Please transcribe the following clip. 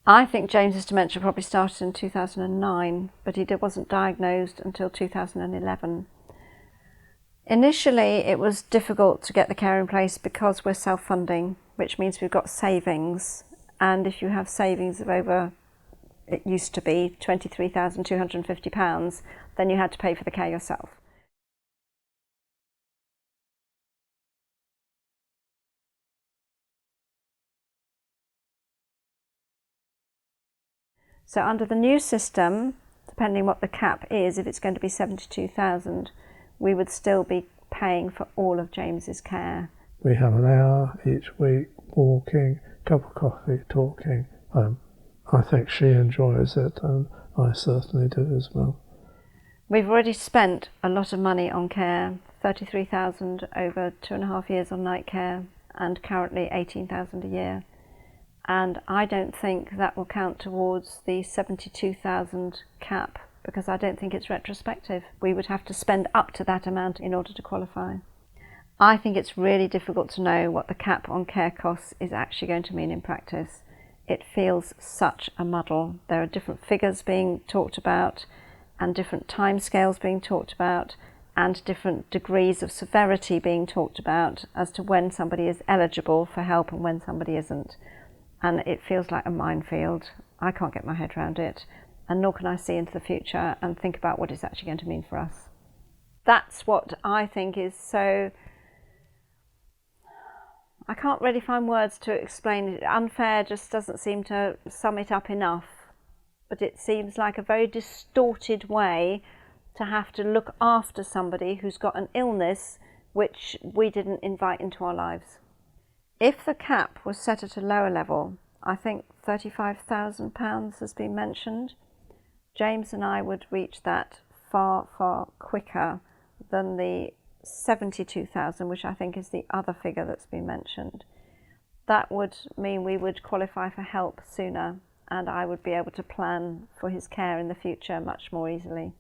I think James's dementia probably started in 2009, but he wasn't diagnosed until 2011. Initially, it was difficult to get the care in place because we're self-funding, which means we've got savings. And if you have savings of over, it used to be £23,250, then you had to pay for the care yourself. So under the new system, depending what the cap is, if it's going to be 72,000, we would still be paying for all of James's care. We have an hour each week walking, cup of coffee, talking. I think she enjoys it, and I certainly do as well. We've already spent a lot of money on care, 33,000 over 2.5 years on night care, and currently 18,000 a year. And I don't think that will count towards the 72,000 cap, because I don't think it's retrospective. We would have to spend up to that amount in order to qualify. I think it's really difficult to know what the cap on care costs is actually going to mean in practice. It feels such a muddle. There are different figures being talked about, and different timescales being talked about, and different degrees of severity being talked about as to when somebody is eligible for help and when somebody isn't. And it feels like a minefield. I can't get my head around it, and nor can I see into the future and think about what it's actually going to mean for us. That's what I think is so... I can't really find words to explain it. Unfair just doesn't seem to sum it up enough. But it seems like a very distorted way to have to look after somebody who's got an illness which we didn't invite into our lives. If the cap was set at a lower level, I think £35,000 has been mentioned, James and I would reach that far, far quicker than the 72,000, which I think is the other figure that's been mentioned. That would mean we would qualify for help sooner, and I would be able to plan for his care in the future much more easily.